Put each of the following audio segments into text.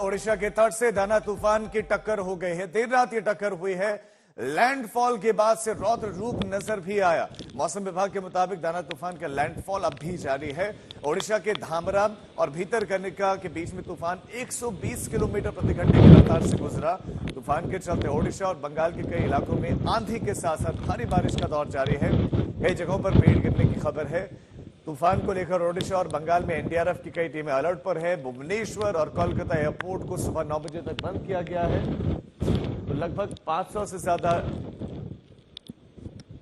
ओडिशा के तट से दाना तूफान की टक्कर हो गई है। देर रात ये टक्कर हुई है। लैंडफॉल के बाद से रौद्र रूप नजर भी आया। मौसम विभाग के मुताबिक दाना तूफान का लैंडफॉल अब भी जारी है। ओडिशा के धामरा और भीतरकनिका के बीच में तूफान 120 किलोमीटर प्रति घंटे की रफ्तार से गुजरा। तूफान के चलते ओडिशा और बंगाल के कई इलाकों में आंधी के साथ साथ भारी बारिश का दौर जारी है। कई जगहों पर पेड़ गिरने की खबर है। तूफान को लेकर ओडिशा और बंगाल में एनडीआरएफ की कई टीमें अलर्ट पर है। भुवनेश्वर और कोलकाता एयरपोर्ट को सुबह 9 बजे तक बंद किया गया है। तो लगभग 500 से ज्यादा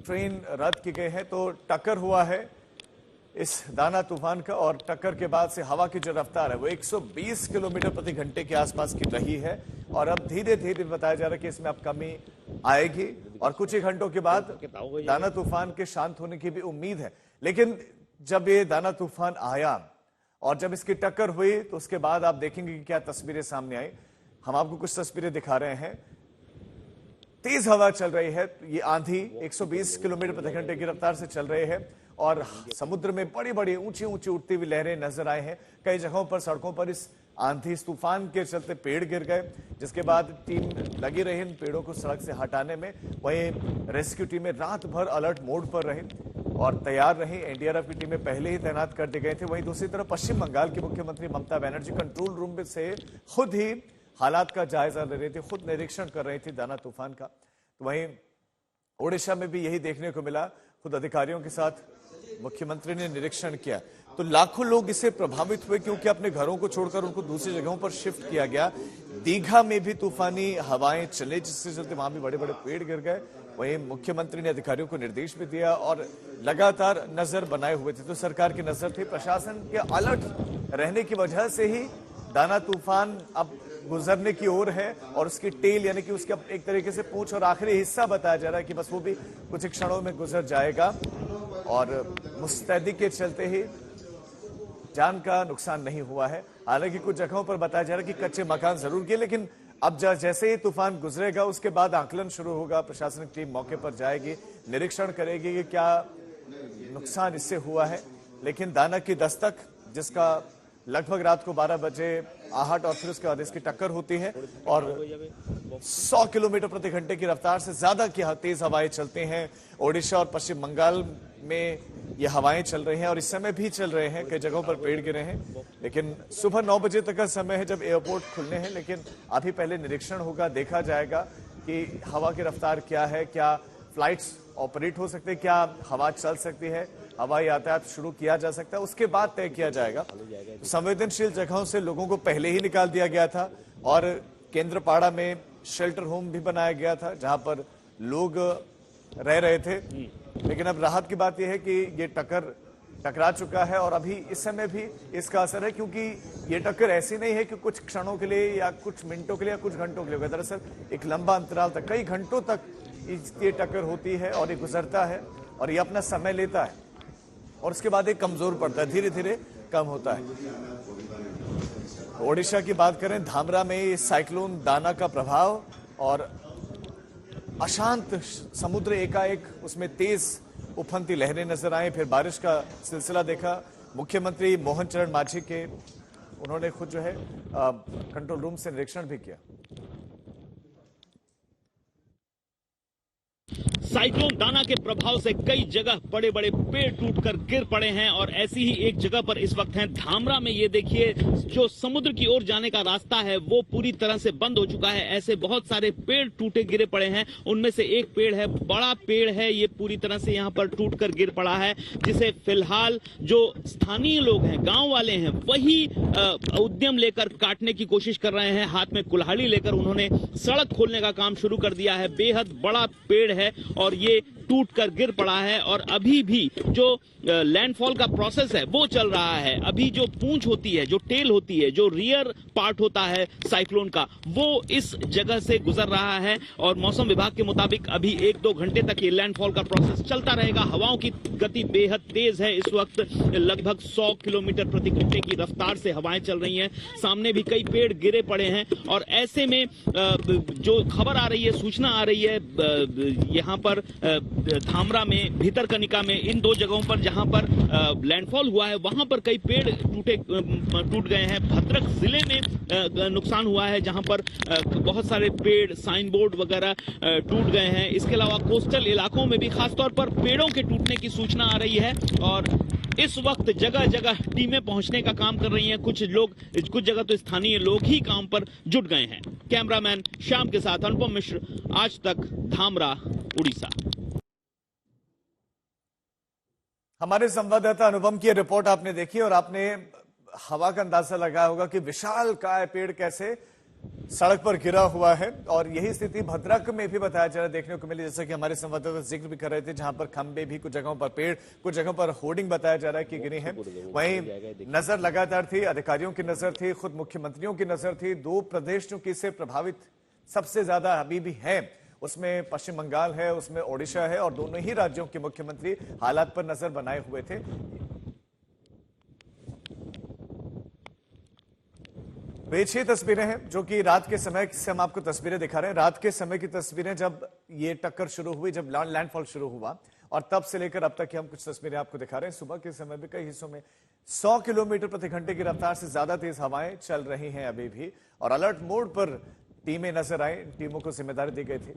ट्रेन रद्द की गई है। तो टक्कर हुआ है इस दाना तूफान का, और टक्कर के बाद से हवा की जो रफ्तार है वो 120 किलोमीटर प्रति घंटे के आसपास की रही है। और अब धीरे धीरे बताया जा रहा है कि इसमें अब कमी आएगी और कुछ ही घंटों के बाद दाना तूफान के शांत होने की भी उम्मीद है। लेकिन जब ये दाना तूफान आया और जब इसकी टक्कर हुई तो उसके बाद आप देखेंगे कि क्या तस्वीरें सामने आई। हम आपको कुछ तस्वीरें दिखा रहे हैं। तेज हवा चल रही है। ये आंधी 120 किलोमीटर प्रति घंटे की रफ्तार से चल रही है और समुद्र में बड़ी बड़ी ऊंची ऊंची उठती हुई लहरें नजर आए हैं। कई जगहों पर सड़कों पर इस आंधी इस तूफान के चलते पेड़ गिर गए, जिसके बाद टीम लगी रही इन पेड़ों को सड़क से हटाने में। वहीं रेस्क्यू टीमें रात भर अलर्ट मोड पर रही और तैयार रही। एनडीआरएफ की टीमें पहले ही तैनात कर दी गई थी। वहीं दूसरी तरफ पश्चिम बंगाल की मुख्यमंत्री ममता बनर्जी कंट्रोल रूम से खुद ही हालात का जायजा ले रही थी, खुद निरीक्षण कर रही थी दाना तूफान का। तो वहीं ओडिशा में भी यही देखने को मिला। खुद अधिकारियों के साथ मुख्यमंत्री ने निरीक्षण किया। तो लाखों लोग इससे प्रभावित हुए क्योंकि अपने घरों को छोड़कर उनको दूसरी जगहों पर शिफ्ट किया गया। दीघा में भी तूफानी हवाएं चले, जिससे चलते वहां भी बड़े बड़े पेड़ गिर गए। वहीं मुख्यमंत्री ने अधिकारियों को निर्देश भी दिया और लगातार नजर बनाए हुए थे। तो सरकार की नजर थी, प्रशासन के अलर्ट रहने की वजह से ही दाना तूफान अब गुजरने की ओर है और उसकी टेल यानी कि उसके एक तरीके से पूंछ और आखिरी हिस्सा बताया जा रहा है कि बस वो भी कुछ क्षणों में गुजर जाएगा। और मुस्तैदी के चलते ही जान का नुकसान नहीं हुआ है। हालांकि कुछ जगहों पर बताया जा रहा है कि कच्चे मकान जरूर गिरे, लेकिन अब जैसे ही तूफान गुजरेगा उसके बाद आकलन शुरू होगा। प्रशासनिक टीम मौके पर जाएगी, निरीक्षण करेगी कि क्या नुकसान इससे हुआ है। लेकिन दाना की दस्तक, जिसका लगभग रात को 12 बजे आहट और फिर उसके बाद इसकी टक्कर होती है और 100 किलोमीटर प्रति घंटे की रफ्तार से ज्यादा की तेज हवाएं चलती हैं। ओडिशा और पश्चिम बंगाल में ये हवाएं चल रही हैं और इस समय भी चल रहे हैं। कई जगहों पर पेड़ गिरे हैं। लेकिन सुबह 9 बजे तक का समय है जब एयरपोर्ट खुलने हैं। लेकिन अभी पहले निरीक्षण होगा, देखा जाएगा कि हवा की रफ्तार क्या है, क्या फ्लाइट्स ऑपरेट हो सकते हैं, क्या हवा चल सकती है, हवाई यातायात शुरू किया जा सकता है, उसके बाद तय किया जाएगा। संवेदनशील जगहों से लोगों को पहले ही निकाल दिया गया था और केंद्रपाड़ा में शेल्टर होम भी बनाया गया था जहां पर लोग रह रहे थे। लेकिन अब राहत की बात यह है कि ये टकरा चुका है और अभी इस समय भी इसका असर है, क्योंकि ये टक्कर ऐसी नहीं है कि कुछ क्षणों के लिए या कुछ मिनटों के लिए या कुछ घंटों के लिए। दरअसल एक लंबा अंतराल तक, कई घंटों तक ये टक्कर होती है और ये गुजरता है और ये अपना समय लेता है और उसके बाद एक कमजोर पड़ता है, धीरे धीरे कम होता है। ओडिशा की बात करें, धामरा में साइक्लोन दाना का प्रभाव और अशांत समुद्र, एकाएक उसमें तेज उफनती लहरें नजर आए। फिर बारिश का सिलसिला देखा। मुख्यमंत्री मोहन चरण मांझी के उन्होंने खुद जो है कंट्रोल रूम से निरीक्षण भी किया। साइक्लोन दाना के प्रभाव से कई जगह बड़े बड़े पेड़ टूटकर गिर पड़े हैं और ऐसी ही एक जगह पर इस वक्त हैं धामरा में। ये देखिए, जो समुद्र की ओर जाने का रास्ता है वो पूरी तरह से बंद हो चुका है। ऐसे बहुत सारे पेड़ टूटे गिरे पड़े हैं। उनमें से एक पेड़ है, बड़ा पेड़ है, ये पूरी तरह से यहाँ पर टूटकर गिर पड़ा है, जिसे फिलहाल जो स्थानीय लोग हैं, गांव वाले हैं, वही उद्यम लेकर काटने की कोशिश कर रहे हैं। हाथ में कुल्हाड़ी लेकर उन्होंने सड़क खोलने का काम शुरू कर दिया है। बेहद बड़ा पेड़ है और ये टूटकर गिर पड़ा है और अभी भी जो लैंडफॉल का प्रोसेस है वो चल रहा है। अभी जो पूंछ होती है, जो टेल होती है, जो रियर पार्ट होता है साइक्लोन का, वो इस जगह से गुजर रहा है और मौसम विभाग के मुताबिक अभी 1-2 घंटे तक ये लैंडफॉल का प्रोसेस चलता रहेगा। हवाओं की गति बेहद तेज है। इस वक्त लगभग 100 किलोमीटर प्रति घंटे की रफ्तार से हवाएं चल रही हैं। सामने भी कई पेड़ गिरे पड़े हैं और ऐसे में जो खबर आ रही है, सूचना आ रही है यहाँ पर धामरा में, भीतरकनिका में, इन दो जगहों पर जहां पर लैंडफॉल हुआ है वहां पर कई पेड़ टूट गए हैं। भद्रक जिले में नुकसान हुआ है जहां पर बहुत सारे पेड़, साइन बोर्ड वगैरह टूट गए हैं। इसके अलावा कोस्टल इलाकों में भी खासतौर पर पेड़ों के टूटने की सूचना आ रही है और इस वक्त जगह जगह टीमें पहुंचने का काम कर रही हैं। कुछ जगह तो स्थानीय लोग ही काम पर जुट गए हैं। कैमरामैन श्याम के साथ अनुपम मिश्र, आज तक, धामरा, उड़ीसा। हमारे संवाददाता अनुपम की रिपोर्ट आपने देखी और आपने हवा का अंदाजा लगाया होगा कि विशालकाय पेड़ कैसे सड़क पर गिरा हुआ है। और यही स्थिति भद्रक में भी बताया जा रहा है, देखने को मिली, जैसा कि हमारे संवाददाता जिक्र भी कर रहे थे, जहां पर खंबे भी, कुछ जगहों पर पेड़, कुछ जगहों पर होर्डिंग बताया जा रहा है कि गिरी है। वहीं नजर लगातार थी, अधिकारियों की नजर थी, खुद मुख्यमंत्रियों की नजर थी। दो प्रदेश जो कि इससे प्रभावित सबसे ज्यादा अभी भी है, उसमें पश्चिम बंगाल है, उसमें ओडिशा है, और दोनों ही राज्यों के मुख्यमंत्री हालात पर नजर बनाए हुए थे। ये तस्वीरें हैं जो कि रात के समय से हम आपको तस्वीरें दिखा रहे हैं। रात के समय की तस्वीरें, जब ये टक्कर शुरू हुई, जब लैंडफॉल शुरू हुआ, और तब से लेकर अब तक की हम कुछ तस्वीरें आपको दिखा रहे हैं। सुबह के समय भी कई हिस्सों में 100 किलोमीटर प्रति घंटे की रफ्तार से ज्यादा तेज हवाएं चल रही हैं अभी भी, और अलर्ट मोड पर टीमें नजर आई। टीमों को जिम्मेदारी दी गई थी